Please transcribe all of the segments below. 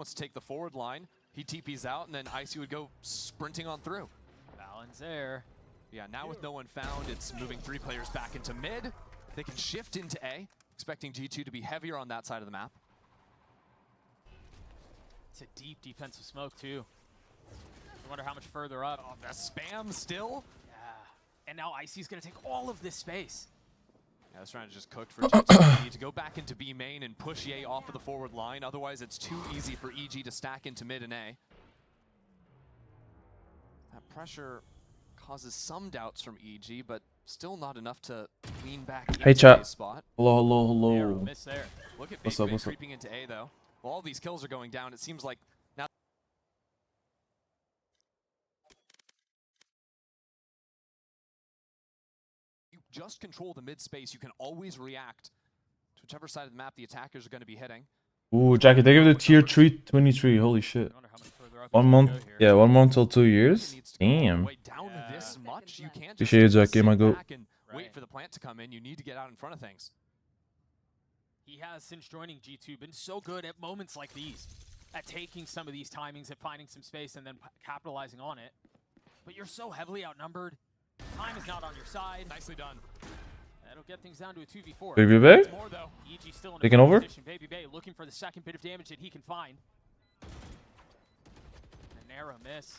wants to take the forward line. He TPs out, and then Icy would go sprinting on through. Balance there. Yeah, now with no one found, it's moving 3 players back into mid. They can shift into A, expecting G2 to be heavier on that side of the map. It's a deep defensive smoke, too. I wonder how much further up. Oh, the spam still? Yeah. And now Icy's going to take all of this space. Yeah, I was trying to just cook for G2. They need to go back into B main and push Ye off of the forward line. Otherwise, it's too easy for EG to stack into mid and A. That pressure causes some doubts from EG, but still not enough to lean back into A's spot. Hello. Arrow miss there. Look at What's up? creeping into A, though. Well, all these kills are going down. It seems like now you just control the mid space. You can always react to whichever side of the map the attackers are going to be hitting. Ooh, Jackie, they give it a tier 3 23. Holy shit. 1 month. Yeah, 1 month till 2 years. Damn. Down this much, you can't just Appreciate it, Jackie, my goat. back and wait for the plant to come in. You need to get out in front of things. He has, since joining G2, been so good at moments like these, at taking some of these timings, at finding some space, and then capitalizing on it. But you're so heavily outnumbered. Time is not on your side. Nicely done. That'll get things down to a 2v4. Baby Bay? More, though. EG still in a Taking good over? position. Baby Bay looking for the second bit of damage that he can find. A narrow miss.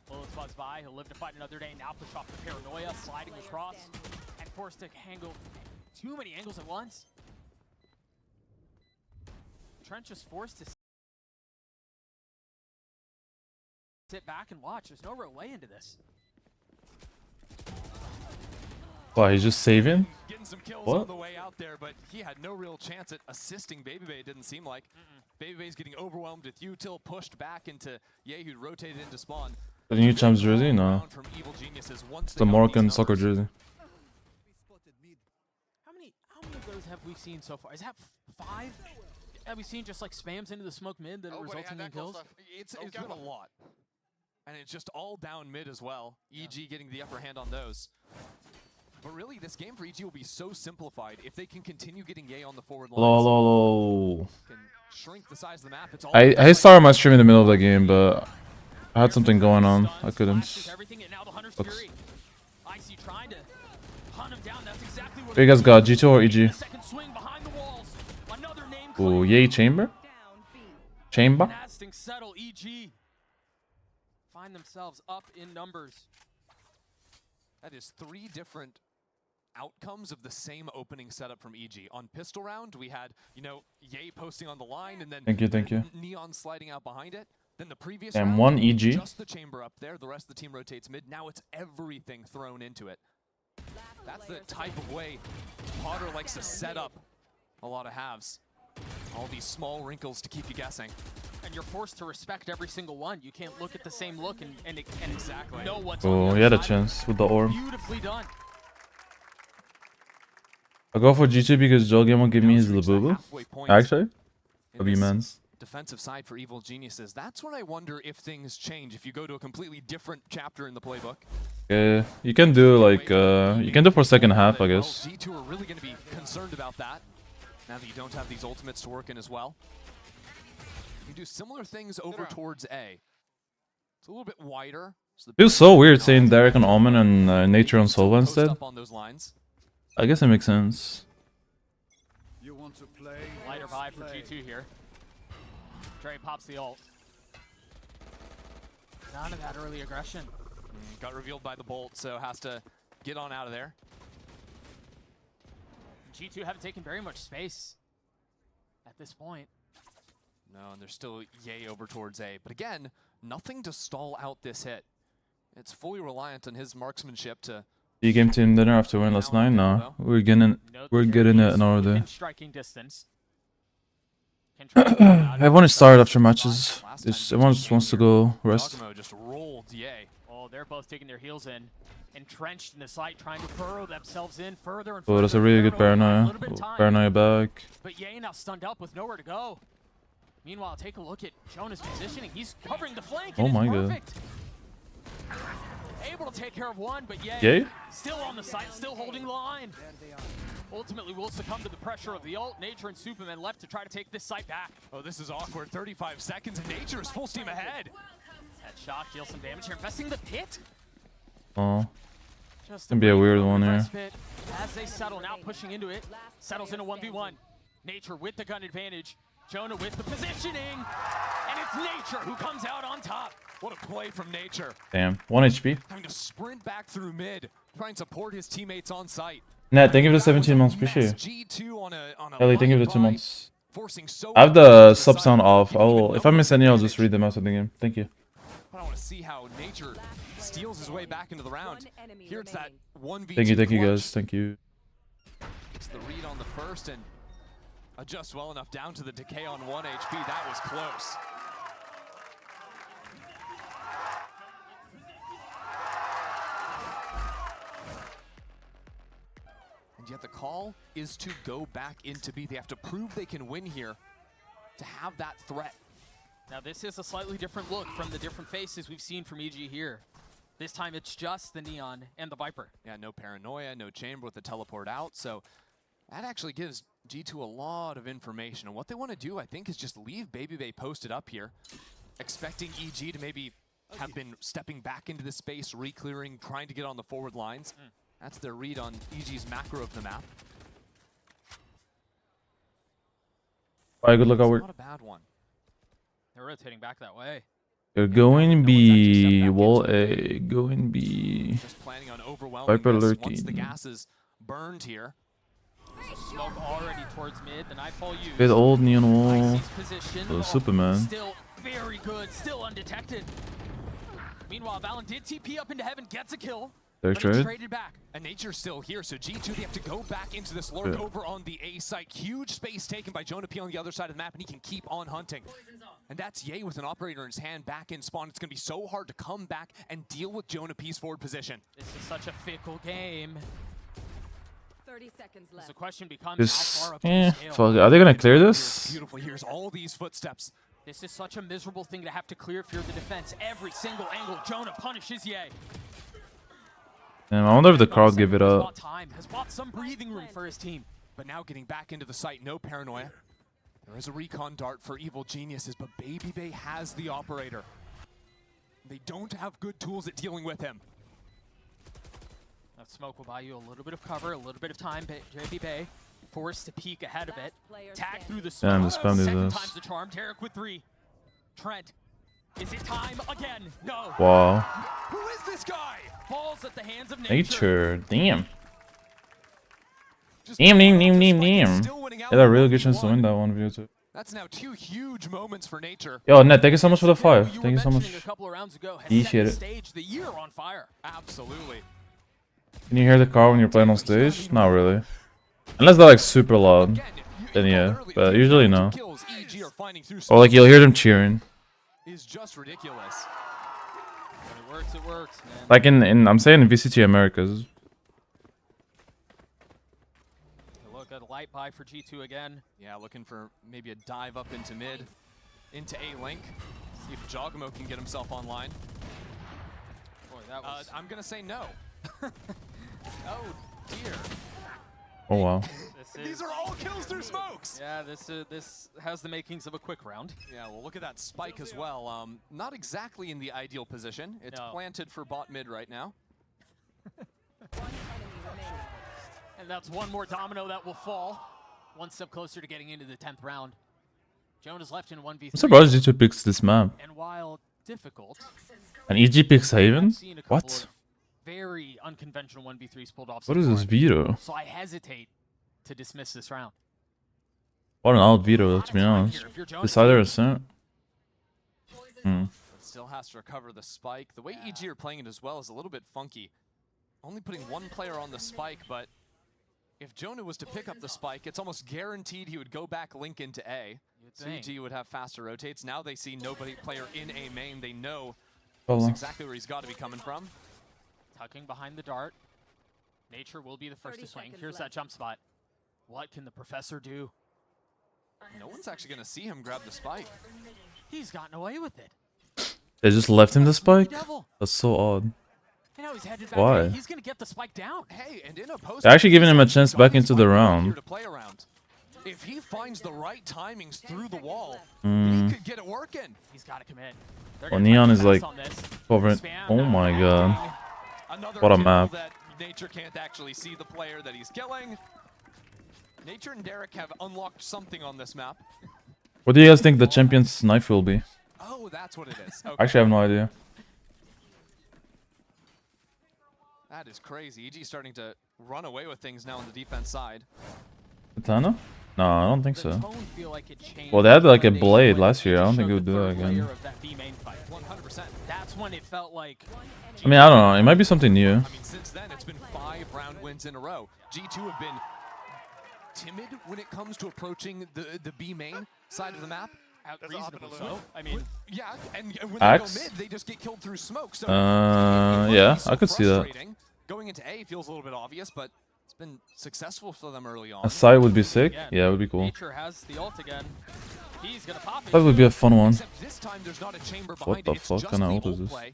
Bullets buzz by. He'll live to fight another day. Now push off the paranoia, sliding across, and forced to handle too many angles at once. Trench is forced to sit back and watch. There's no real way into this. Wow, he's just saving? Getting some kills What? on the way out there, but he had no real chance at assisting Baby Bay, it didn't seem like. Baby Bay's getting overwhelmed with util, pushed back into Ye, who rotated into spawn. The new champs jersey? No. From Evil Geniuses once It's they the got Moroccan these soccer numbers. jersey. How many of those have we seen so far? Is that 5? Have we seen just like spams into the smoke mid that resulting in kills? It's been a lot. And it's just all down mid as well. EG getting the upper hand on those. But really, this game for EG will be so simplified. If they can continue getting Ye on the forward line, Hello. can shrink the size of the map. It's all I started my stream in the middle of the game, but I had something going on. I couldn't. Looks. What you guys got? G2 or EG? Ooh, Ye chamber? Chamber? Settle EG. Find themselves up in numbers. That is 3 different outcomes of the same opening setup from EG. On pistol round, we had, you know, Ye posting on the line and then Thank you. Neon sliding out behind it. Then the previous And round, 1 EG. just the chamber up there. The rest of the team rotates mid. Now it's everything thrown into it. That's the type of way Potter likes to set up a lot of halves. All these small wrinkles to keep you guessing. And you're forced to respect every single one. You can't look at the same look and exactly know what's on Oh, the he had a other side. chance with the orb. Beautifully done. I'll go for G2 because Joel Game won't give me his Labubu. Actually, I'll be man's. Defensive side for Evil Geniuses. That's when I wonder if things change. If you go to a completely different chapter in the playbook. You can do like you can do for second half, I guess. Well, G2 are really going to be concerned about that. Now that you don't have these ultimates to work in as well. You do similar things over towards A. It's a little bit wider. So Feels so weird saying Derek on Omen and Nature on Sova instead. Up on those lines. I guess it makes sense. You want to play? Lighter vibe for G2 here. Trey pops the ult. None of that early aggression. Got revealed by the bolt, so has to get on out of there. G2 haven't taken very much space at this point. No, and there's still Ye over towards A. But again, nothing to stall out this hit. It's fully reliant on his marksmanship to... You game team dinner after win last night? No. We're getting it in order there. Striking distance. Everyone is tired after matches. Everyone just wants to go rest. Just rolled Ye. Oh, they're both taking their heels in. Entrenched in the site, trying to burrow themselves in further and Oh, further. that's a really good paranoia. Paranoia back. But Ye now stunned up with nowhere to go. Meanwhile, take a look at Jonah's positioning. He's covering the flank. Oh my god. Able to take care of one, but Ye? still on the site, still holding the line. ultimately will succumb to the pressure of the ult. Nature and Superman left to try to take this site back. Oh, this is awkward. 35 seconds, and Nature is full steam ahead. That shot deals some damage here. Investing the pit. Oh, Just gonna be a weird break one over here. Pit as they settle, now pushing into it. Settles in a 1v1. Nature with the gun advantage. Jonah with the positioning. And it's Nature who comes out on top. What a play from Nature. Damn. 1 HP. Having to sprint back through mid, try and support his teammates on site. Nat, thank you for the 17 months. Appreciate it. G2 on a Ellie, thank you for the 2 light months. forcing so I have much the into sub site. sound off. Didn't even If know I miss the any, I'll just advantage. read them out of the game. Thank you. I want to see how Nature steals his way back into the round. Here it's that 1v2 Thank you clutch. guys. Thank you. It's the read on the first and adjust well enough down to the decay on 1 HP. That was close. And yet the call is to go back into B. They have to prove they can win here to have that threat. Now this is a slightly different look from the different faces we've seen from EG here. This time it's just the Neon and the Viper. Yeah, no paranoia, no chamber with the teleport out. So that actually gives G2 a lot of information. And what they want to do, I think, is just leave Baby Bay posted up here, expecting EG to maybe have been stepping back into the space, re-clearing, trying to get on the forward lines. That's their read on EG's macro of the map. Alright, good luck, It's Howard. not a bad one. They're rotating back that way. They're going B. Wall A. Going B. Just planning on overwhelming Viper this lurking. once the gas is burned here. Smoke already towards mid. The Nightfall used. Good old neon wall. Icy's position. Oh, Superman. Still very good. Still undetected. Meanwhile, Valen did TP up into heaven, gets a kill. They're But he trade. traded back. And Nature's still here, so G2, they have to go back into this lurk Yeah. over on the A site. Huge space taken by Jonah P on the other side of the map, and he can keep on hunting. And that's Ye with an operator in his hand back in spawn. It's going to be so hard to come back and deal with Jonah P's forward position. This is such a fickle game. 30 seconds So left. the question becomes This. how far up can you scale? Fuck. Are they gonna clear this? Beautiful. Here's all these footsteps. This is such a miserable thing to have to clear if you're the defense. Every single angle, Jonah punishes Ye. Damn, I wonder if the crowd give it Has up. bought time, has bought some breathing room for his team. But now getting back into the site, no paranoia. There is a recon dart for Evil Geniuses, but Baby Bay has the operator. They don't have good tools at dealing with him. That smoke will buy you a little bit of cover, a little bit of time. JB Bay forced to peek ahead of it. Tag through the smoke. Damn, the spam did Second this. time's the charm. Tarek with 3. Trent. Is it time again? No. Wow. Who is this guy? Falls at the hands of Nature. Damn. Just Damn. still winning out They had a in really good chance to 1v1. win that one video too. That's now 2 huge moments for Nature. Yo, Net, thank you so much for the 5. You Thank were you so much. mentioning a couple of rounds ago has Appreciate set the it. stage, the year on fire. Absolutely. Can you hear the car when you're playing on stage? Not really. Unless they're like super loud. Again, Then you yeah, called earlier, but the usually amount no. of kills EG are finding through Or like you'll hear them cheering. is just ridiculous. When it works, man. Like in I'm saying in VCT Americas. Look at a light buy for G2 again. Yeah, looking for maybe a dive up into mid, into A-Link. See if Jogamo can get himself online. Boy, that was... I'm going to say no. Oh, dear. Oh wow. These are all kills through smokes. Yeah, this has the makings of a quick round. Yeah, well, look at that spike as well. Not exactly in the ideal position. It's No. planted for bot mid right now. And that's one more domino that will fall. One step closer to getting into the 10th round. Jonah's left in 1v3. I'm surprised G2 picks this map. And while difficult, And EG picks Haven? I've seen a couple What? of very unconventional 1v3s pulled off. What so is this far. veto? So I hesitate to dismiss this round. What an out veto, let's be Lot of time honest. here. If you're Jonah, Decider Ascent. Hmm. But still has to recover the spike. The way EG are playing it as well is a little bit funky. Only putting one player on the spike, but if Jonah was to pick up the spike, it's almost guaranteed he would go back link into A. You'd So think. EG would have faster rotates. Now they see nobody player in A main. They know Follow. exactly where he's got to be coming from. Tucking behind the dart. Nature will be the first to 30 swing. seconds Here's that left. jump spot. What can the professor do? No one's actually going to see him grab the spike. He's gotten away with it. They just left him the spike? Devil. That's so odd. And now he's headed back. Why? In. He's gonna get the spike down. Hey, and in a post, They're actually giving him a chance back into the round. If he finds the right timings through the wall, Mm. he could get it working. He's got to commit. Well, Neon is like covering. Oh my god. Another What a kill map. that Nature can't actually see the player that he's killing. Nature and Derek have unlocked something on this map. What do you guys think the champion's knife will be? Oh, that's what it is. Okay. Actually, I have no idea. That is crazy. EG starting to run away with things now on the defense side. Katana? No, I don't think The so. tone feel like it changed Well, they had like a when they blade went last to year. I don't think show it would the do that third again. layer of that B main fight. 100%. That's when it felt like. I mean, I don't know. It might be something new. I mean, since then, it's been 5 round wins in a row. G2 have been timid when it comes to approaching the B main side of the map. Reasonably so. I mean, Yeah, and when Axe? they go mid, they just get killed through smoke. So Yeah, I could see that. Going into A feels a little bit obvious, but it's been successful for them early on. A side would be sick. again, Yeah, it would be cool. Nature has the ult again. He's gonna pop it. That would be a fun one. Except this time there's not a chamber behind What the it. It's fuck just kind of the ult is ult this? play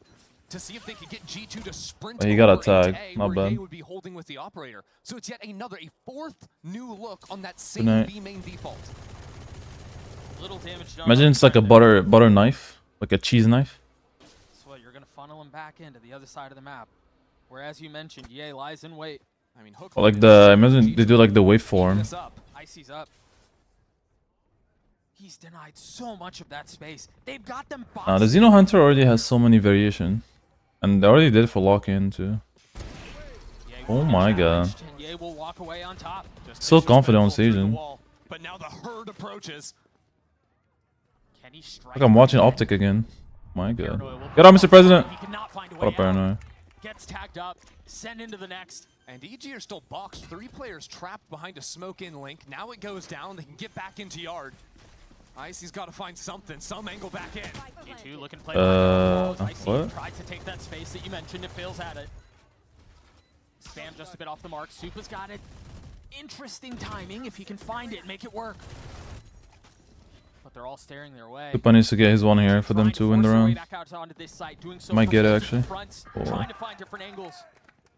to see if they could get G2 to sprint Oh, he got a over tag. into A, Not where bad. Ye would be holding with the operator. So it's yet another, a 4th new look on that same night. B main default. Little damage done. Imagine it's like a butter knife, like a cheese knife. So you're gonna funnel him back into the other side of the map. Where, as you mentioned, Ye lies in wait. I mean, Hook Or like the imagine they do like the waveform. this up. Icy's up. He's denied so much of that space. They've got them boxed. The Xeno Hunter already has so many variation, and they already did for lock-in too. Ye Oh will be my god. challenged, and Ye will walk away on top. Just So disrespectful confident on through the Season. wall, but now the herd approaches. Can he strike? Like I'm watching Optic again. My god. Paranoia will Get on, Mr. President. He cannot find a way What a out. paranoia. Gets tagged up, sent into the next. And EG are still boxed. 3 players trapped behind a smoke-in link. Now it goes down. They can get back into yard. Icy's got to find something, some angle back in. G2 looking to play behind the walls. what? Tried to take that space that you mentioned. It fails at it. Spam just a bit off the mark. Supa's got it. Interesting timing if he can find it and make it work. But they're all staring their way. Supa needs to get his one here for them to win the round. Might get it, actually. Or- Trying to find different angles.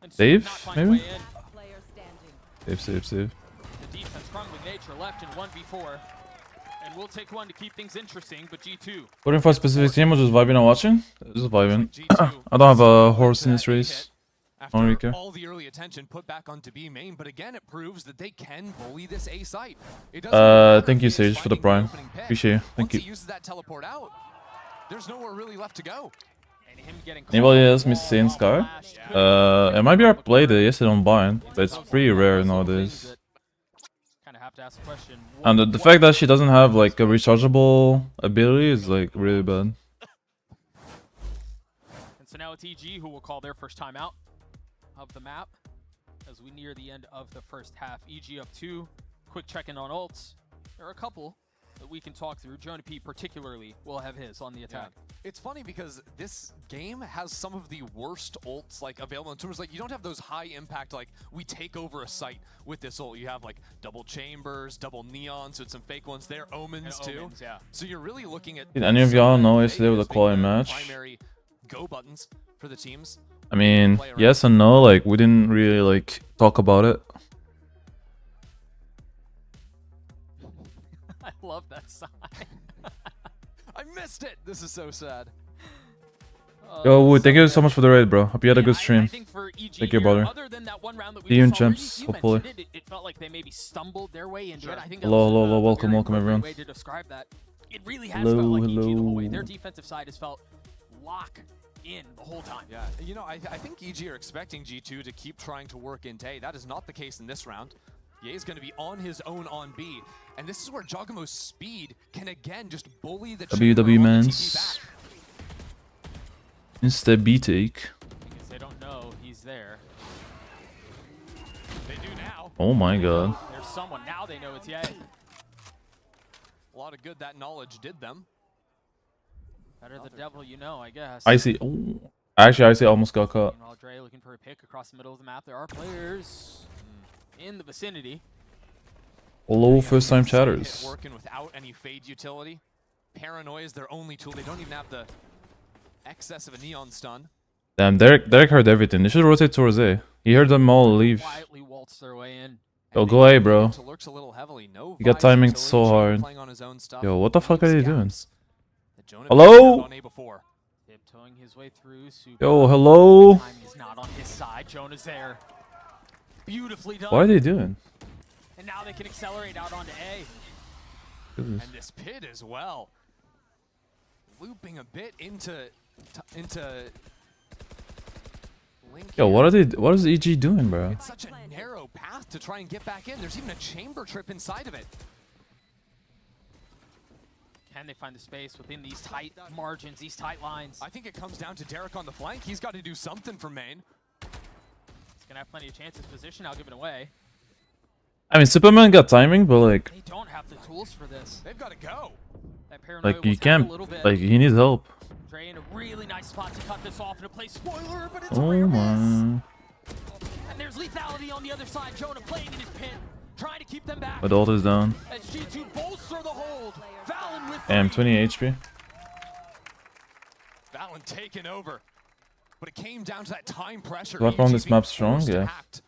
And Supa Save, not finding a maybe? way in. Player standing. Save. The defense crumbling. Nature left in 1v4. And we'll take one to keep things interesting, but G2. Voting for a specific team or just vibing and watching? Just vibing. G2 I don't have a horse in this race. after I don't really care. all the early attention put back onto B main, but again, it proves that they can bully this A site. It doesn't matter Thank if you, he is Sage, for the finding prime. opening pick. Appreciate you. Thank Once you. he uses that teleport out, there's nowhere really left to go. And him getting Anybody caught else miss on Saint the Sky? flash. It might be our play that yesterday on Bind, but it's pretty rare nowadays. Kind of have to ask the question. And the fact that she doesn't have like a rechargeable ability is like really bad. And so now it's EG who will call their first time out of the map as we near the end of the first half. EG up 2. Quick check-in on ults. There are a couple that we can talk through. johnqtreacts particularly will have his on the attack. It's funny because this game has some of the worst ults like available in terms of, like, you don't have those high impact like we take over a site with this ult. You have like double chambers, double neon, so it's some fake ones there, omens And too. Omens, yeah. So you're really looking at Did any of y'all know yesterday was a Vegas being quality the match? primary go buttons for the teams. I mean, yes and no, like we didn't really like talk about it. I love that sign. I missed it. This is so sad. Yo, Wood, thank you so much for the raid, bro. Hope you had a good I stream. think for EG Thank you, here, brother. Other than that one round that we See you in just saw where champs, you hopefully. mentioned it felt like they maybe stumbled their way into it. I think Hello, that was hello, a hello, welcome, very welcome, appropriate everyone. way to describe that. It really has Hello, felt like EG the whole way. hello. Their defensive side has felt lock in the whole time. Yeah, you know, I think EG are expecting G2 to keep trying to work into A. That is not the case in this round. Ye's going to be on his own on B, and this is where Jagamo's speed can again just bully the chamber WW on the TP mans. back. Insta B take. Because they don't know he's there. They do now. Oh my god. There's someone. Now they know it's Ye. A lot of good that knowledge did them. Better the devil you know, I guess. I see. Oh, actually, I see. Almost got caught. Meanwhile, Dre looking for a pick across the middle of the map. There are players in the vicinity. Hello, first time Hit chatters. working without any fade utility. Paranoia is their only tool. They don't even have the excess of a neon stun. Damn, Derek heard everything. They should rotate towards A. He heard them all leave. Quietly waltz their way in. Yo, go A, bro. Lurks a little heavily. No He got vibes timing utility, so Jonah hard. playing on his own stuff. Yo, what the fuck are they doing? Scabs. Jonah Hello? on A before. Tiptoeing his way through. Super. Yo, hello? Timing is not on his side. Jonah's there. Beautifully done. What are they doing? And now they can accelerate out onto A. And this pit as well. Looping a bit into Link Yo, here. what is EG doing, bro? It's such a narrow path to try and get back in. There's even a chamber trip inside of it. Can they find the space within these tight margins, these tight lines? I think it comes down to Derek on the flank. He's got to do something for main. He's gonna have plenty of chances. Position, I'll give it away. I mean, Superman got timing, but like, They don't have the tools for this. They've got to go. That paranoia like you will tap a can't, little bit. like he needs help. Dre in a really nice spot to cut this off and to play spoiler, but it's a Oh rare miss. my. And there's lethality on the other side. Jonah playing in his pin, trying to keep them back. My ult is down. As G2 bolster the hold. Valen with Damn, 3. 20 HP. Valen taken over. But it came down to that time pressure. Viper on EG this being map strong, forced to yeah. act.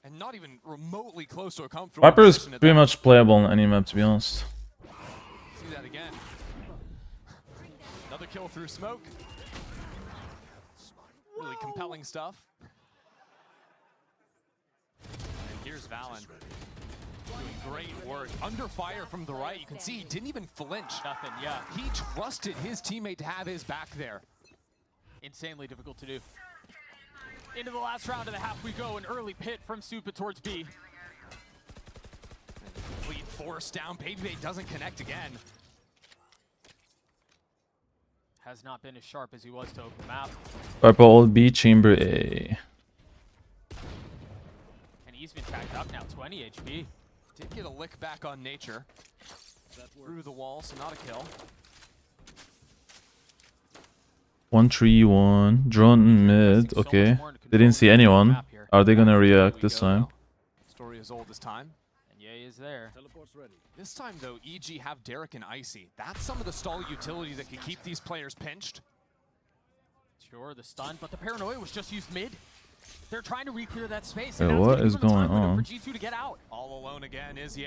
And not even remotely close to a comfortable Viper is position at pretty that. much playable on any map, to be honest. See that again. Another kill through smoke. Really compelling stuff. And here's Valen. Doing great work. Under fire from the right. You can see he didn't even flinch. Nothing, yeah. He trusted his teammate to have his back there. Insanely difficult to do. Into the last round of the half we go. An early pit from Supa towards B. Complete force down. Babybay doesn't connect again. Has not been as sharp as he was to open the map. Viper ult B, chamber A. And he's been tagged up now, 20 HP. Did get a lick back on nature. Through the wall, so not a kill. 1-3-1. Drone in mid. Okay. They didn't see anyone. Are they gonna react this time? Story as old as time. And Ye is there. Teleport's ready. This time, though, EG have Derek and Icy. That's some of the stall utility that can keep these players pinched. Sure, the stun, but the paranoia was just used mid. They're trying to re-clear that space. Yeah, And now it's what gonna is give them a time going window on? for G2 to get out. All alone again is Ye.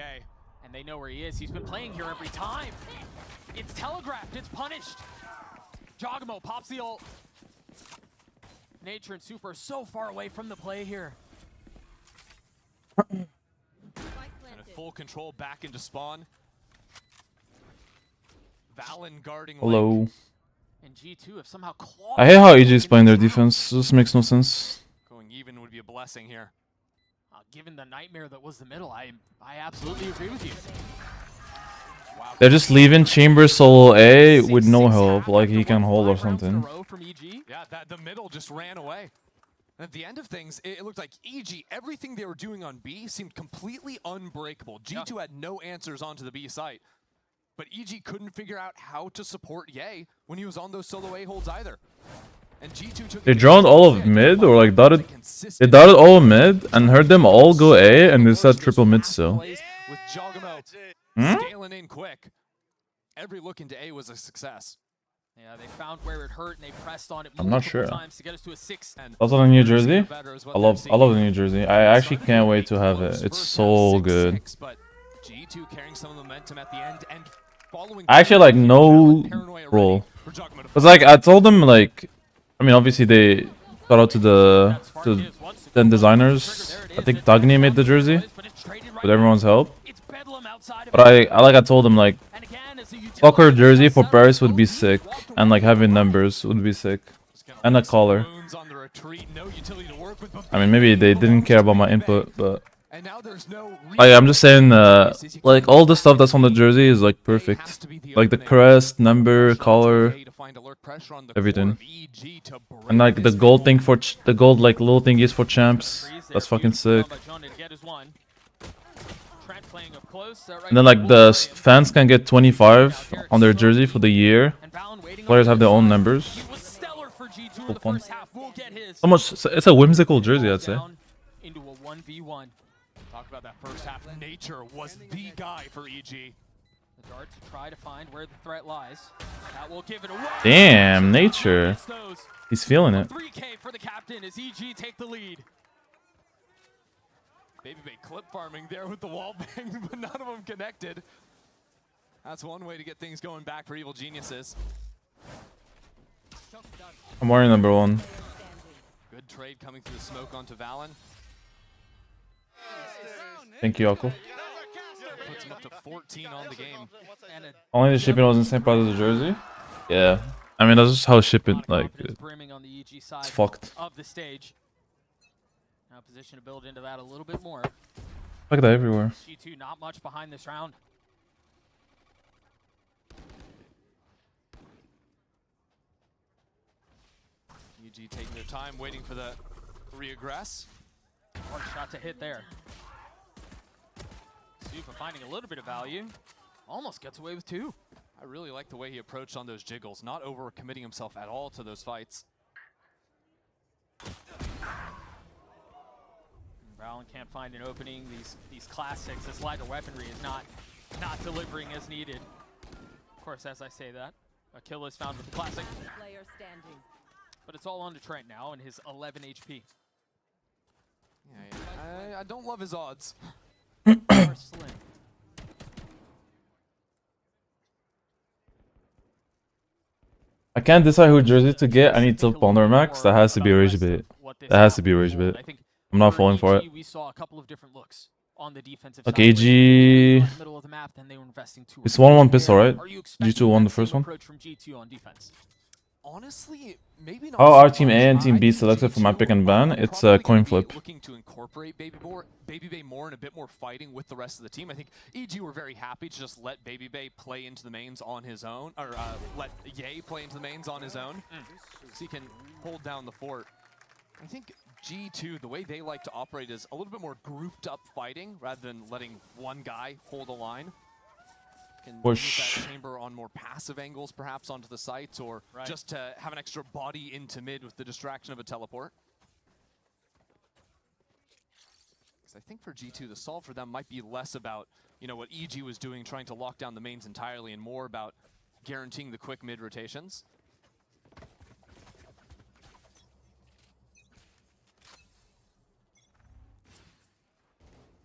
And they know where he is. He's been playing here every time. It's telegraphed. It's punished. Jogamo pops the ult. Nature and Super are so far away from the play here. And a full control back into spawn. Valen guarding Link. Hello. And G2 have somehow clawed. I hate how EG is playing their defense. This makes no sense. Going even would be a blessing here. Given the nightmare that was the middle, I absolutely agree with you. Wow. They're just leaving chamber solo A with no help, like he can hold or something. From EG. Yeah, the middle just ran away. And at the end of things, it looked like EG, everything they were doing on B seemed completely unbreakable. G2 had no answers onto the B site. But EG couldn't figure out how to support Ye when he was on those solo A holds either. And G2 took They droned all of mid or like dotted. They consistent dotted all of mid and heard them all go A and they said triple mid still. plays with Jogamo Hmm? scaling in quick. Every look into A was a success. Yeah, they found where it hurt and they pressed on it I'm not multiple sure. times to get us to a 6. And Also the New Jersey. better is what I love they're the seeing. New Jersey. I actually can't wait to have it. It's so good. But G2 carrying some momentum at the end and following. I actually like no role. Cause like I told them like, I mean obviously they shout out to the designers. I think Dagny made the jersey with everyone's help. But I told them like, soccer jersey for Paris would be sick, and like having numbers would be sick, and a collar. I mean maybe they didn't care about my input, but I'm just saying like all the stuff that's on the jersey is like perfect, like the crest, number, collar, everything, and like the gold thing for the gold like little thingies for champs. That's fucking sick. And then like the fans can get 25 on their jersey for the year. Players have their own numbers. So fun. So much. It's a whimsical jersey, I'd say. Into a 1v1. Talk about that first half. Nature was the guy for EG. The dart to try to find where the threat lies. That will give it away. Damn, Nature. He's feeling it. 3K for the captain as EG take the lead. Baby Bay clip farming there with the wall bang, but none of them connected. That's one way to get things going back for Evil Geniuses. I'm wearing number 1. Good trade coming through the smoke onto Valen. Thank you, Uncle. Puts him up to 14 on the game. Only the shipping was in the same part of the jersey? Yeah. I mean, that's just how shipping, like, brimming on the EG side it's fucked. of the stage. Now position to build into that a little bit more. Look at that everywhere. G2 not much behind this round. EG taking their time, waiting for the reaggress. Hard shot to hit there. Supa finding a little bit of value. Almost gets away with 2. I really like the way he approached on those jiggles, not over-committing himself at all to those fights. Valen can't find an opening. These classics, this lighter weaponry is not delivering as needed. Of course, as I say that, a kill is found with the classic. Player standing. But it's all on to Trent now and his 11 HP. Yeah, I don't love his odds. Are slim. I can't decide who jersey to get. I need to Ponder Max. That has to be Rage Bait. That has to be Rage Bait. I'm not falling for it. We saw a couple of different looks on the defensive Okay, side. AG. Middle of the map, then they were investing too. It's 1-1 pistol, right? Are you expecting G2 won the that same first one. approach from G2 on defense? Honestly, maybe not. How so are Team A much. and Team I B think selected for my G2 pick and ban? are It's probably a coin gonna be flip. Looking to incorporate Baby Bay more and a bit more fighting with the rest of the team. I think EG were very happy to just let Baby Bay play into the mains on his own, or let Ye play into the mains on his own, so he can hold down the fort. I think G2, the way they like to operate is a little bit more grouped up fighting rather than letting one guy hold a line. Can use that chamber on more passive angles, perhaps onto the sites, or just to have an extra body into mid with the distraction of a teleport. I think for G2, the solve for them might be less about, you know, what EG was doing, trying to lock down the mains entirely, and more about guaranteeing the quick mid rotations.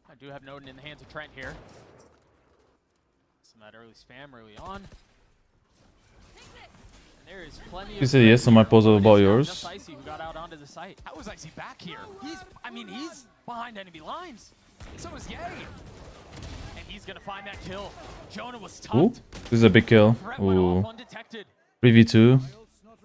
I do have Noden in the hands of Trent here. Some of that early spam early on. And there is plenty You said yes to my puzzle about yours. Just Icy who got out onto the site. How is Icy back here? He's behind enemy lines. So is Ye. And he's gonna find that kill. Jonah was Ooh, tough. this is a big kill. Threat went Ooh. off undetected. 3v2.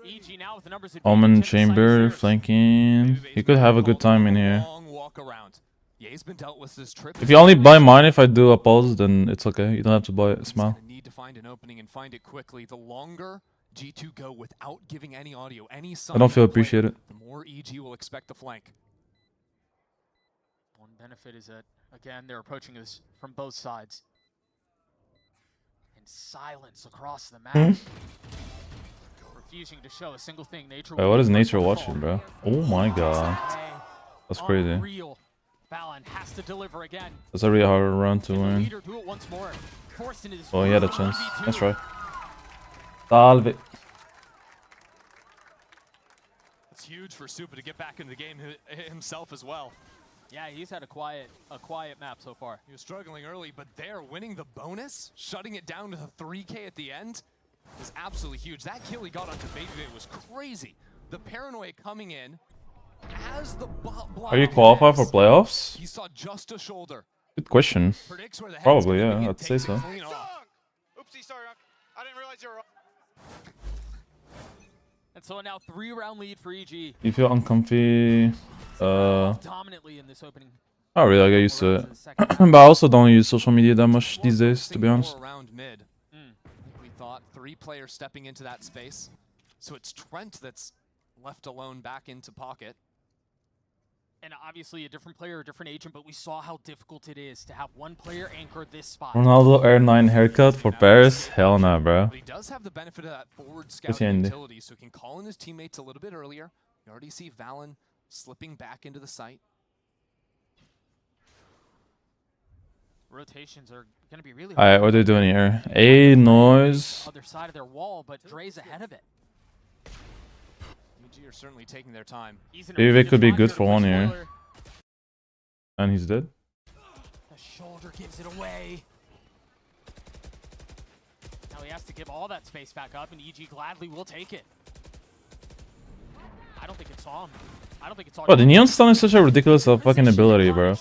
EG now with the numbers at Omen 10 chamber sites. flanking. You could have a good time in here. Long walk around. Ye's been dealt with this trip. If you only buy mine if I do a pause, then it's okay. You don't have to buy it. Smile. Need to find an opening and find it quickly. The longer G2 go without giving any audio, any sign I don't feel of play, appreciated. the more EG will expect to flank. One benefit is that, again, they're approaching us from both sides. And silence across the map. Refusing to show a single thing. Nature. Wait, what is Nature watching, bro? Oh my god. That's crazy. Unreal. Valen has to deliver again. That's a really hard round to Can the win. leader do it once more? Forced into this Oh, he had a 1v2. chance. That's right. Salve. It's huge for Supa to get back into the game himself as well. Yeah, he's had a quiet map so far. He was struggling early, but there, winning the bonus, shutting it down to the 3K at the end, is absolutely huge. That kill he got onto Baby Bay was crazy. The paranoia coming in as the Are you qualified for playoffs? He saw just a shoulder. Good question. Predicts where the head's Probably, gonna yeah, be and I'd say takes it so. clean off. Oopsie, sorry, I didn't realize you were. And so now 3-round lead for EG. You feel uncomfy? Dominantly in this opening. Oh, really? I get used to it. But I also don't use social media that much these days, to be honest. Around mid. We thought 3 players stepping into that space. So it's Trent that's left alone back into pocket. And obviously a different player, a different agent, but we saw how difficult it is to have one player anchor this spot. Ronaldo Air 9 haircut for Paris? Hell nah, bro. But he does have the benefit of that forward scout Hindi. utility, so he can call in his teammates a little bit earlier. You already see Valen slipping back into the site. Rotations are Gonna be really Alright, what are they doing here? A noise. other side of their wall, but Dre's ahead of it. EG are certainly taking their time. He's in a Maybe really they could be spot good here for to one push here. forward. And he's dead. The shoulder gives it away. Now he has to give all that space back up, and EG gladly will take it. I don't think it saw him. I don't think it saw Bro, the Neon Stun is such a ridiculous fucking ability, bro.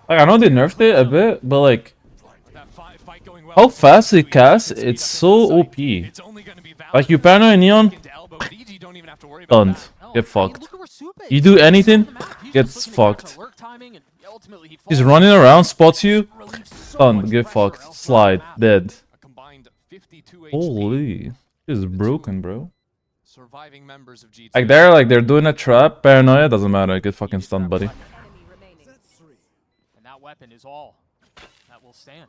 Like, I know they nerfed it a bit, but like, how fast it casts, it's so OP. Like, you paranoid Neon, stunned. Get fucked. You do anything, gets fucked. He's running around, spots you, stunned, get fucked. Slide, dead. Holy, this is broken, bro. Surviving members of G2. Like they're doing a trap, paranoia, doesn't matter, get fucking stunned, buddy. Enemy remaining. And that weapon is all that will stand.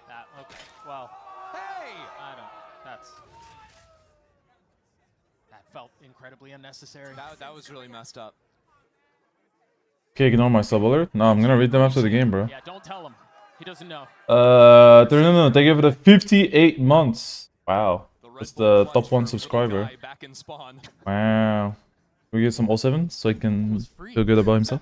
That, okay, well, Hey! I don't, that felt incredibly unnecessary. That was really messed up. Okay, ignore my sub alert. No, I'm gonna read them after the game, bro. Yeah, don't tell him. He doesn't know. No, they gave it a 58 months. Wow. It's the top 1 subscriber. Back in spawn. Wow. We get some 07 so he can feel good about himself.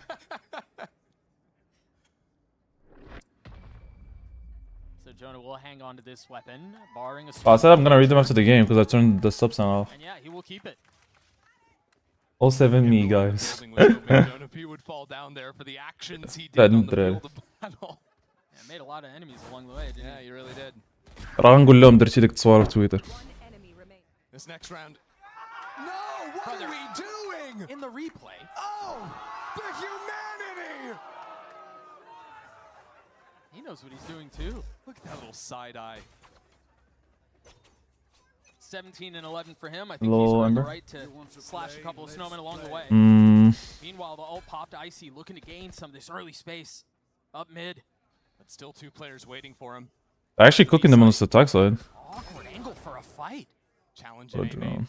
So Jonah will hang on to this weapon, barring a I said I'm gonna read them after the game because I turned the sub sound off. and yeah, he will keep it. 07 me, guys. Jonah P would fall down there for the actions he did on the field of battle. Yeah, made a lot of enemies along the way, didn't Yeah, you really did. راح نقول لهم درتي لك تصوير في تويتر. One enemy remaining. This next round. No! What are we doing? he? In the replay, Oh! The humanity! he knows what he's doing too. Look at that little side eye. 17 and 11 for him. I think Hello, he's earned the Ember. right to slash a couple of snowmen along the way. Meanwhile, the ult popped Icy, looking to gain some of this early space up mid. But still 2 players waiting for him. They're actually cooking them on the attack side. Awkward angle for a fight. Challenge But, in A-main.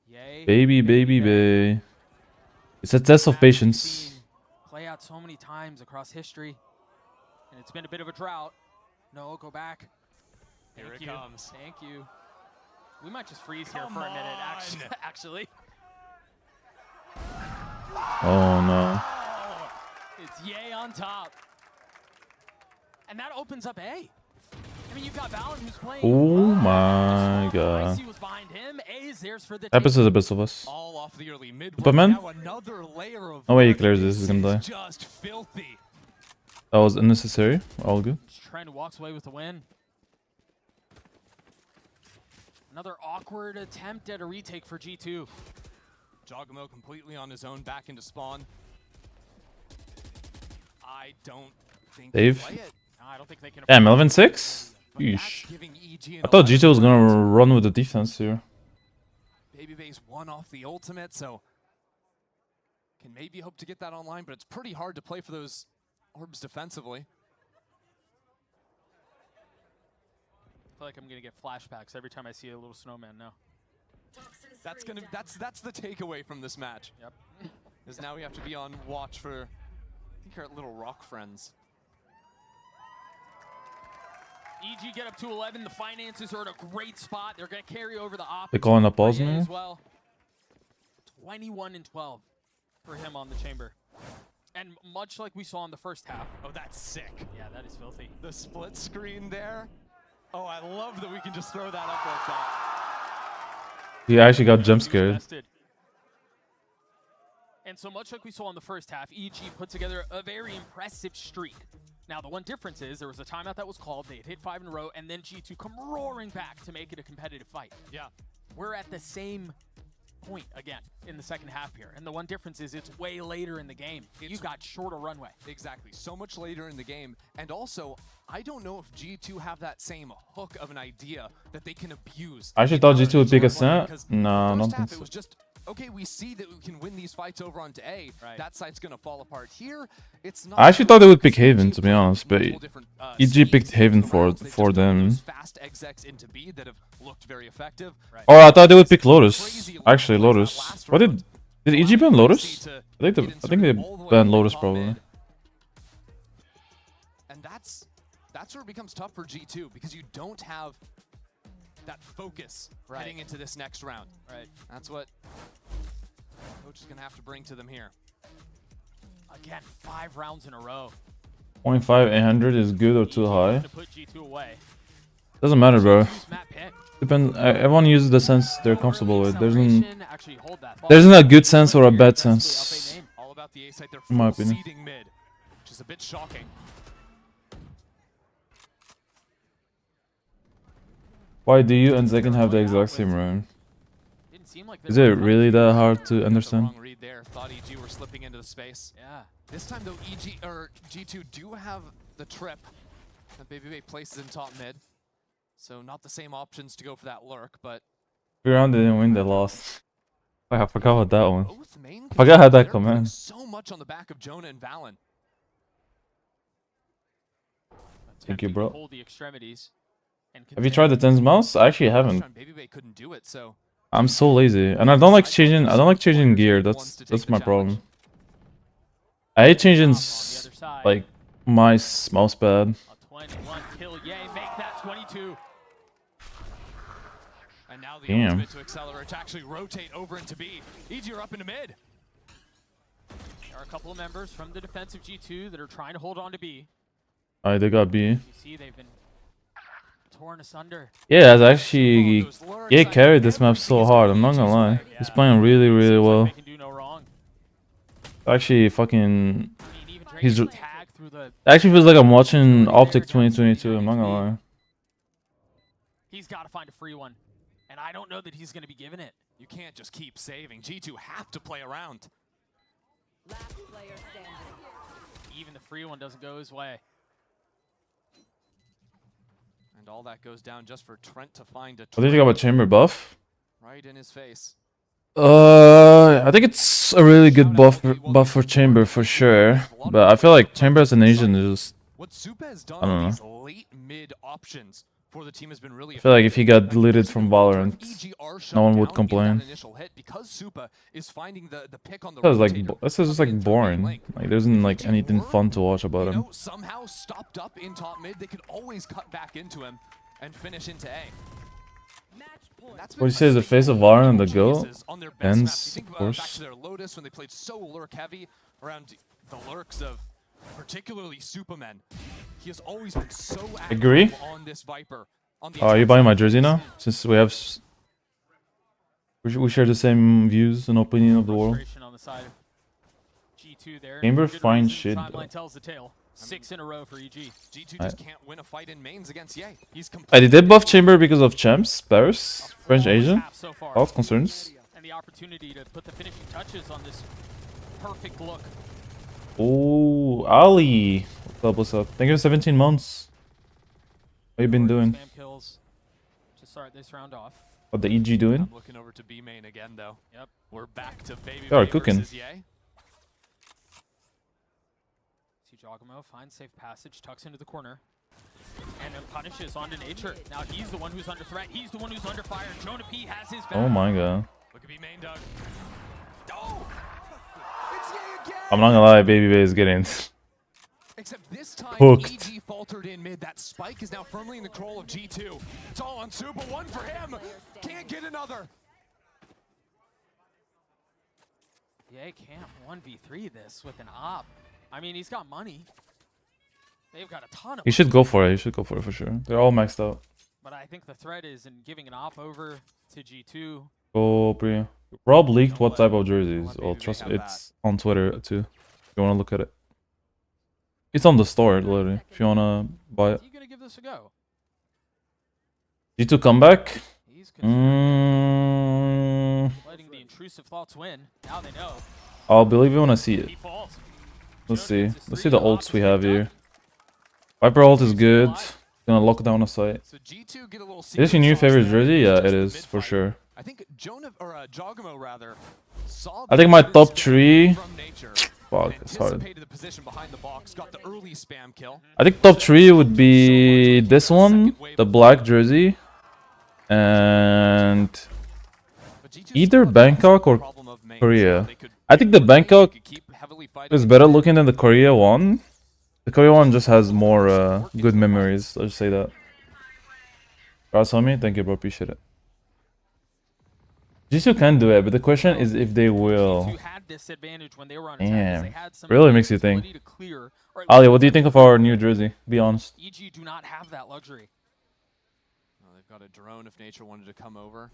Yay. baby. It's a test of We've patience. seen play out so many times across history, and it's been a bit of a drought. No, go back. Here Thank it you. comes. Thank you. We might just freeze here Come for a minute, on. actually. Oh no. It's Yay on top. And that opens up A. I mean, you've got Valen who's playing. Oh my god. Icy was behind him. A is theirs for the Episode's taking. the best of us. All off the early mid. Superman? Now another layer of No way he work. clears this, he's gonna die. Is just filthy. That was unnecessary. All good. Trent walks away with the win. Another awkward attempt at a retake for G2. Jogamo completely on his own back into spawn. I don't think they Dave? play it. No, I don't think they can. Damn, 11-6? But that's Yeesh. giving EG I thought G2 was gonna run with the defense here. Babyface won off the ultimate, so can maybe hope to get that online, but it's pretty hard to play for those orbs defensively. I feel like I'm gonna get flashbacks every time I see a little snowman now. That's the takeaway from this match. Yep. Is now we have to be on watch for, I think, our little rock friends. EG get up to 11. The finances are in a great spot. They're gonna carry over the op. They calling up pause for Ye now? as well. 21 and 12 for him on the chamber. And much like we saw in the first half. Oh, that's sick. Yeah, that is filthy. The split screen there. Oh, I love that we can just throw that up like that. He actually got jump He was scared. vested. And so much like we saw in the first half, EG put together a very impressive streak. Now, the one difference is there was a timeout that was called. They had hit 5 in a row, and then G2 come roaring back to make it a competitive fight. Yeah. We're at the same point again in the second half here. And the one difference is it's way later in the game. You've got shorter runway. Exactly. So much later in the game. And also, I don't know if G2 have that same hook of an idea that they can abuse. I actually thought G2 would pick Ascent. No, I don't think It so. was just, okay, we see that we can win these fights over onto A. Right. That site's going to fall apart here. It's not. I actually thought they would pick Haven, to be honest, but Multiple different, EG schemes picked Haven in the rounds. They've for just put them. those fast execs into B that have looked very effective. Right. Or I thought they would pick Lotus. Actually, Lotus. What did EG ban Lotus? I think they banned Lotus probably. And that's that's where it becomes tough for G2 because you don't have that focus heading into this next round. Right. That's what coach is gonna have to bring to them here. Again, 5 rounds in a row. 0.5 800 is good or too high. To put G2 away. Doesn't matter, bro. Who's Matt pick? Depends. Everyone uses the sense they're comfortable with. There Actually, hold that. isn't a good sense or a bad sense, All about the A site, they're in my full opinion. seeding mid, which is a bit shocking. Why do you and Zekin have the exact same rune? Didn't seem like Is it really that hard to understand? Wrong read there. Thought EG were slipping into the space. Yeah. This time though, G2 do have the trip that Baby Bay places in top mid. So not the same options to go for that lurk, but Every round they didn't win, they lost. I forgot about that one. both main I forgot how that they're putting command. so much on the back of Jonah and Valen. Thank you, bro. Hold the extremities and Have you tried the Tens mouse? I actually Last haven't. time Baby Bay couldn't do it, so I'm so lazy, and I don't like changing. I don't like changing gear. That's my problem. I hate changing like my mouse pad. A 21 kill, yay, make that 22. and now the Damn. ultimate to accelerate to actually rotate over into B. EG are up into mid. There are a couple of members from the defensive G2 that are trying to hold on to B. Alright, they got B. You see they've been torn asunder. Yeah, it's actually Ye carried this map so hard. I'm not gonna lie. He's playing really, really Seems like well. they can do no wrong. Actually, fucking. I mean, even He's Drake's tag through the... Actually feels like I'm watching Optic 2022. I'm not gonna lie. He's got to find a free one. And I don't know that he's going to be given it. You can't just keep saving. G2 have to play around. Last player standing. Even the free one doesn't go his way. And all that goes down just for Trent to find a What do you think about Chamber buff? right in his face. I think it's a really good buff for Chamber for sure. But I feel like Chamber as an Asian is just. What Supa has done I don't on know. these late mid options for the team has been really I feel like if he got deleted from Valorant, no one would complain. Because Supa is finding the pick on the That was like rotator this is just like coming in through main boring. link. Like there isn't like anything fun to watch about You him. know, somehow stopped up in top mid, they could always cut back into him and finish into A. Match point. That's What do you been say is the face of Valorant and the GOAT? geniuses on their best Ends, maps. You think of back course. to their Lotus when they played so lurk heavy around the lurks of particularly Supermen. He has always been so active Agree. on this Viper. On the Are you attack buying my side. jersey now? Since we have, we share the same views and opinion of the world. Frustration on the side of G2 there. Chamber For good fine reason. shit, Timeline though. tells the tale. 6 in a row for EG. G2 just can't win a fight in mains against Ye. He's They did buff Chamber because of champs, Paris, French Asian. Half so far. Thoughts, concerns? And the opportunity to put the finishing touches on this perfect look. Oh, Ali. What's up? What's up? Thank you for 17 months. What you been doing? Spam kills to start this round off. What the EG doing? I'm looking over to B main again though. Yep. We're back to Baby They are Bay cooking. versus Ye. See Jogamo finds safe passage, tucks into the corner. And then punishes onto Nature. Now he's the one who's under threat. He's the one who's under fire. Jonah P has his back. Oh my god. Look at B main, Doug. Oh! It's Ye again! I'm not gonna lie, Baby Bay is getting. Except this time, Hooked. EG faltered in mid. That spike is now firmly in the control of G2. It's all on Supa. One for him. Can't get another. Ye can't 1v3 this with an op. I mean, he's got money. They've got a ton of He should go for it. He should go for it for sure. They're all maxed out. But I think the threat is in giving an op over to G2. Go, Bria. Rob leaked what type of jerseys. Well, trust me, it's on Twitter too. If you wanna look at it. It's on the store, literally. If you wanna buy it. Is he gonna give this a go? G2 comeback. He's considering Mm, letting the intrusive thoughts win. Now they know. I'll believe it when I see it. He falls. Let's Jonah see. gets his Let's see three, the op ults is we have picked up. here. Viper ult is good. Gonna lock down a site. So G2 get a little Is this your new secret sauce favorite there. jersey? It's Yeah, just it the is mid for fight. sure. I think Jonah or Jogamo rather saw I think my the top assist 3. from Nature Fuck, and it's hard. anticipated the position behind the box, got the early spam kill. I think top 3 would be this one, the black jersey, and But G2 either still have Bangkok the or problem of mains. Korea. They could I think the rotate, they Bangkok could keep heavily fighting is better looking than the Korea one, The Korea one just has more good memories. I'll just say that. Guys, homie, thank you, bro. Appreciate it. Jisoo can do it, but the question is if they will. G2 had this advantage when they were on attack, 'cause they Damn. had some Really makes you ability think. to clear, or at Ali, least what do you think of our new jersey? Be honest. EG do not have that luxury. Well, they've got a drone if nature wanted to come over.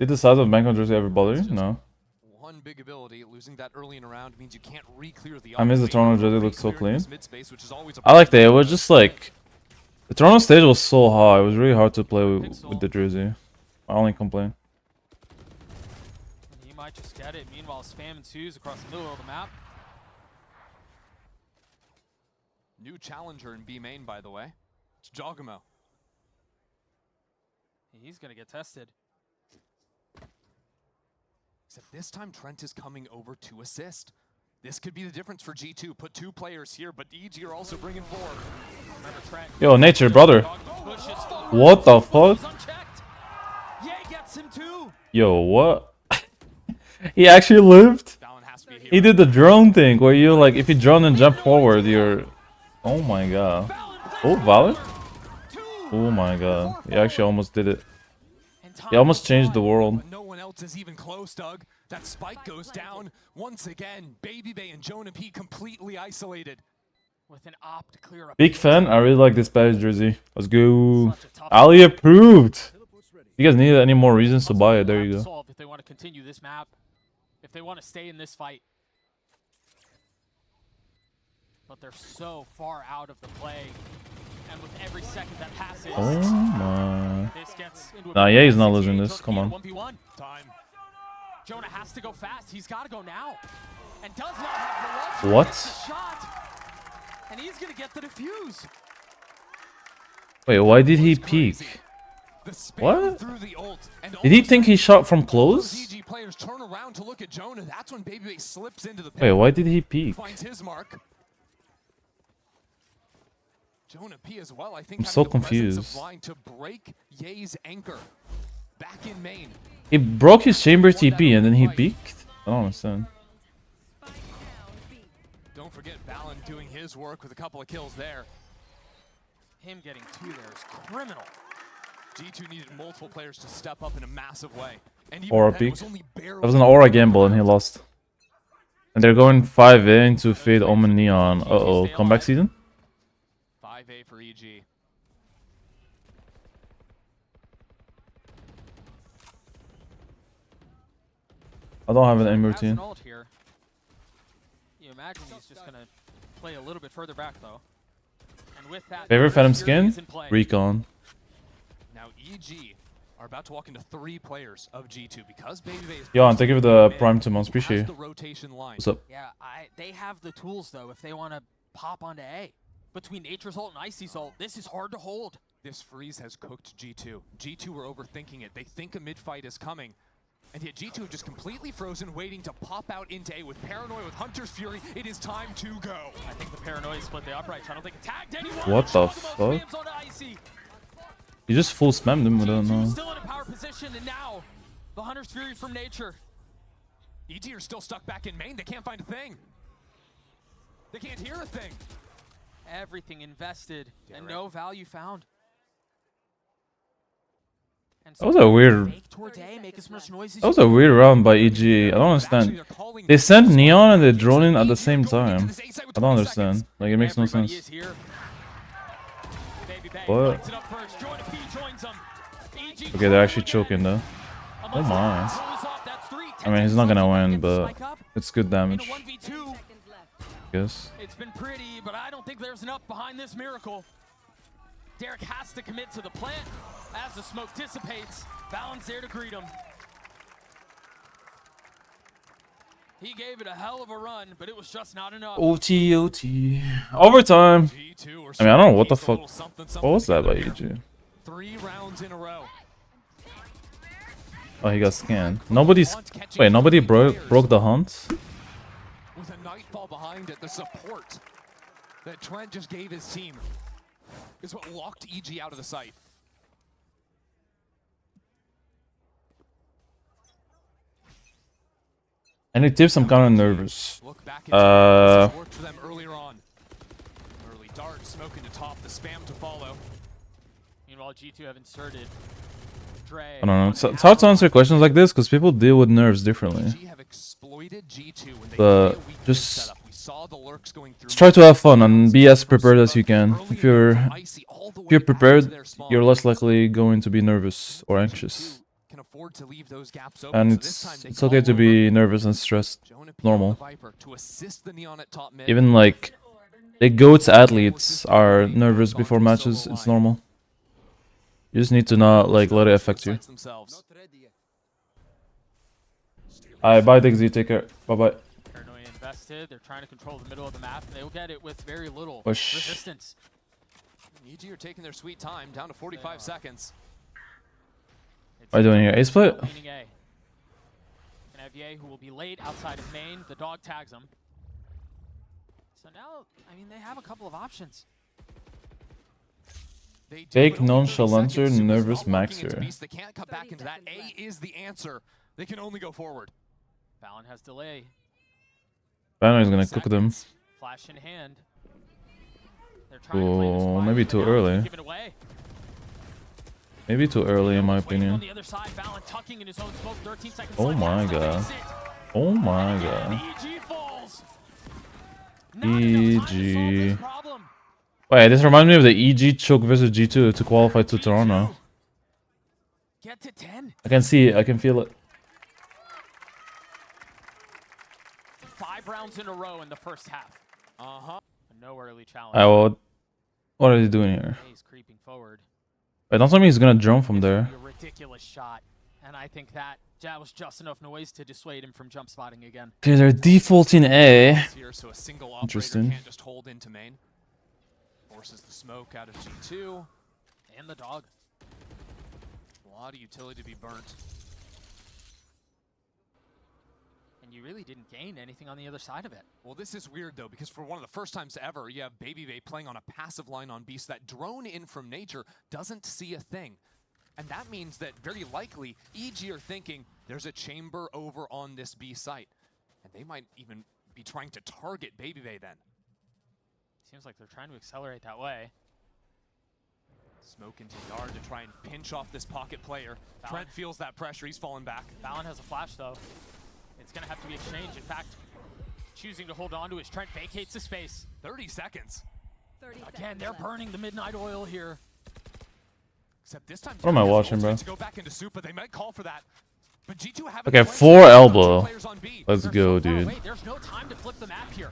Did the size of Bangkok jersey ever bother you? No. One big ability, losing that early in a round means you can't re-clear the I miss the off Toronto lane. jersey, looks so Re-clearing clean. this mid-space, which is always a I liked it. It was just like the Toronto stage was so high. It was really hard to play with the jersey. I only complain. He might just get it. Meanwhile, spam ensues across the middle of the map. New challenger in B main, by the way. It's Jogamo. He's gonna get tested. Except this time Trent is coming over to assist. This could be the difference for G2. Put 2 players here, but EG are also bringing 4. Remember Trent. Yo, nature, brother. Pushes forward. What the fuck? Goes unchecked. Ye gets him too. Yo, what? He actually lived? Valen has to be a hero. He did the drone thing where you like, if you drone and jump forward, you're... Oh my god. Oh, Valor? Oh my god. He actually almost did it. He almost changed the world. But no one else is even close, Doug. That spike goes down. Once again, Baby Bay and Jonah P completely isolated. With an op to clear up. Big fan. I really like this Paris jersey. Let's go. Ali approved. You guys need any more reasons to buy it? There you go. If they want to continue this map, if they want to stay in this fight. But they're so far out of the play. And with every second that passes, Oh my. this gets into a Nah, yeah, he's not losing this. Come on. 1v1. Time. Jonah has to go fast. He's got to go now. And does not have the luxury. What? Gets the shot. And he's going to get the defuse. Wait, why did he Crazy. peek? The spam What? through the ult, and Did he almost think he shot from close? those EG players turn around to look at Jonah. That's when Baby Bay slips into the pit. Wait, why did he peek? Finds his mark. Jonah P as well, I think. I'm having so the presence confused. Of line to break Ye's anchor. Back in main. He broke his chamber TP and then he peeked? I don't understand. Don't forget Valen doing his work with a couple of kills there. Him getting 2 there is criminal. G2 needed multiple players to step up in a massive way. And even Aura then, it was peek. only barely That was an aura gamble and he lost. And they're going 5A into Fade Omen Neon. Uh-oh, comeback season? 5A for EG. I don't have an aim Has an routine. ult here. You imagine he's just going to play a little bit further back, though. And with that, Favorite Phantom Fury skin? is in play. Recon. Now EG are about to walk into 3 players of G2 because Baby Bay is Yo, and thank you for the mid, Prime 2 months. has Appreciate the it. rotation line. What's up? Yeah, they have the tools, though, if they want to pop onto A. Between Nature's ult and Icy's ult, this is hard to hold. This freeze has cooked G2. G2 were overthinking it. They think a mid-fight is coming. And yet G2 have just completely frozen, waiting to pop out into A with Paranoia, with Hunter's Fury. It is time to go. I think the Paranoia split the upright. I don't think it tagged anyone. What the Jogamo fuck? spams onto Icy. You just full spammed him. I don't G2 know. still in a power position, and now the Hunter's Fury from Nature. EG are still stuck back in main. They can't find a thing. They can't hear a thing. Everything invested and no value found. And That was a weird... fake towards A, make as much noise as That was you a weird round by EG. I don't understand. They sent Neon and they drone in at the same time. I don't understand. Like, it makes no Everybody sense. is here. Baby Bay What? lights it up first. Jonah P joins them. EG Okay, they're actually choking though. Oh my. I mean, he's not gonna win, but it's good damage, I 1v2. guess. It's been pretty, but I don't think there's enough behind this miracle. Derek has to commit to the plant. As the smoke dissipates, Valen's there to greet him. He gave it a hell of a run, but it was just not enough. OT, OT. Overtime. G2 are I mean, I don't know what the piece a fuck. little something, What something was that by together here. EG? 3 rounds in a row. Oh, he got scanned. Nobody's... Wait, nobody broke the hunt? With a nightfall behind it, the support that Trent just gave his team is what locked EG out of the site. Any tips? I'm kind of nervous. Look back at this worked for them earlier on. Early dart, smoke into top, the spam to follow. Meanwhile, G2 have inserted Dre. I don't know. It's hard to answer questions like this because people deal with nerves differently. G have exploited G2 when they But play a weak just setup. We saw the lurks going through. Just try to have fun and be as prepared as you can. If you're prepared, you're less likely going to be nervous or anxious. Can afford to leave those gaps open, And so this time they it's call okay to over be nervous and stressed. Jonah P. Normal. on the Viper to assist the Neon at top mid. Even like the GOATs athletes are nervous before matches. It's normal. You just need to not like let it affect you. Themselves. Alright, bye Diggsy, take care. Bye bye. Paranoia invested. They're trying to control the middle of the map, and they'll get it with very little Push. resistance. EG are taking their sweet time, down to 45 seconds. What are you doing here? Ace split? Leaning A. And have Ye, who will be late outside of main. The dog tags him. So now, I mean, they have a couple of options. They do, Fake but only 30 nonchalancer, seconds. Super's nervous all walking into maxer. Beast. They can't cut back 30 into that. seconds A left. is the answer. They can only go forward. Fallon has delay. Banner is gonna cook them. Seconds. Flash in hand. They're trying to play this Oh, quiet, maybe but too now they early. give it away. Maybe too early in my Waiting on opinion. the other side, Fallon tucking in his own smoke, 13 seconds Oh left. my Has to god. face it. Oh my And god. EG falls. Not enough time to solve this EG. problem. Wait, this reminds me of the EG choke versus G2 to qualify to Toronto. Get to 10. I can see it, I can feel it. 5 rounds in a row in the first half. Uh-huh. No early challenge. Alright, what are they doing here? He's creeping forward. Wait, don't tell me he's gonna jump from It's there. gonna be a ridiculous shot. And I think that was just enough noise to dissuade him from jump spotting again. Okay, they're defaulting A. Here, so a single operator Interesting. can't just hold into main. Forces the smoke out of G2. And the dog. A lot of utility to be burnt. And you really didn't gain anything on the other side of it. Well, this is weird, though, because for one of the first times ever, you have Baby Bay playing on a passive line on Beast. That drone in from nature doesn't see a thing. And that means that very likely, EG are thinking there's a chamber over on this B site. And they might even be trying to target Baby Bay then. Seems like they're trying to accelerate that way. Smoke into yard to try and pinch off this pocket player. Fallon. Trent feels that pressure. He's falling back. Fallon has a flash, though. It's going to have to be exchanged. In fact, choosing to hold on to it, Trent vacates the space. 30 seconds. 30 Again, seconds they're left. burning the midnight oil here. Except this time, What am I G2 has watching, ultimate bro? to go back into Super. They might call for that. But G2 haven't Okay, played 4 with elbow. players on B. Let's They're go, so far dude. away. There's no time to flip the map here.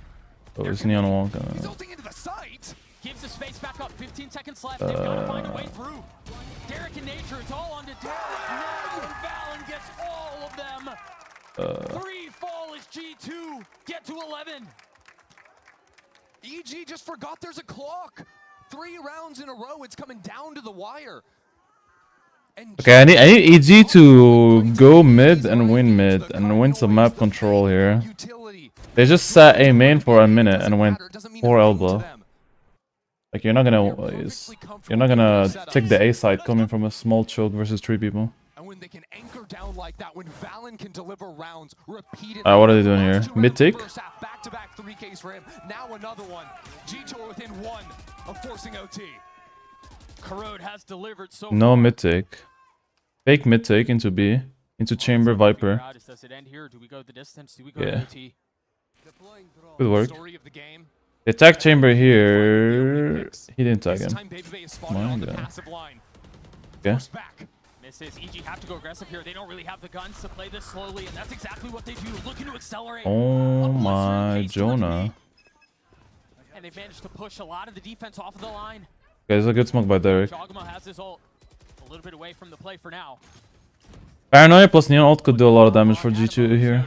Oh, it's Neon Wonk. He's ulting into the site. Gives the space back up. 15 seconds left. They've got to find a way through. Derek and Nature, it's all on to Derek. No, Fallon gets all of them. 3 fall as G2 get to 11. EG just forgot there's a clock. 3 rounds in a row. It's coming down to the wire. And Okay, I need EG to go mid and win mid and win some map control here. utility. They just sat A main for a minute and went Doesn't mean 4 a thing to elbow. them. Like you're not gonna take the A side coming from a small choke versus 3 people. And when they can anchor down like that, when Valen can deliver rounds repeatedly. What are they doing here? Last 2 Mid rounds of the take? first half, back-to-back 3Ks for him. Now another one. G2 are within 1 of forcing OT. Corrode has delivered so No far. mid take. Fake mid take into B. Into chamber Viper. Does it end here? Do we go the distance? Do we go Yeah. to OT? Good work. Story of the game. They tag chamber here. He didn't tag This him. time Baby Bay is spotted My on the God. passive line. Okay. Force back. Misses. EG have to go aggressive here. They don't really have the guns to play this slowly, and that's exactly what they do. Looking to accelerate. Oh A blistering my pace towards Jonah. B. And they've managed to push a lot of the defense off of the line. Okay, there's a good smoke by Derek. Jogma has his ult. A little bit away from the play for now. Paranoia plus Neon ult could do a lot of damage for G2 here.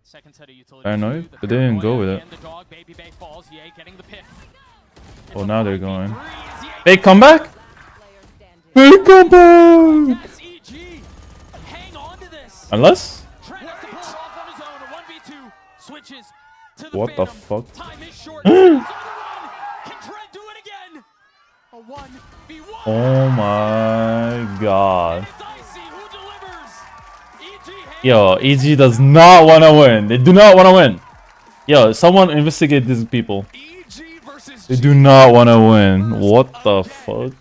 Second set of utility. Paranoia? The But they didn't go with Paranoia it. and the dog. Baby Bay falls. Ye getting the pick. Oh, now they're going. Three. Fake comeback? Player standing. Fake comeback! Yes, EG. Hang on to this. Unless? Trent has to pull it off on his own. A 1v2 switches to the What the Phantom. fuck? Time is short. He's on the run. Can Trent do it again? A 1v1. Oh my god. And it's Icy who delivers. Yo, EG does not want to win. They do not want to win. Yo, someone investigate these people. EG versus They do not want to win. What the fuck?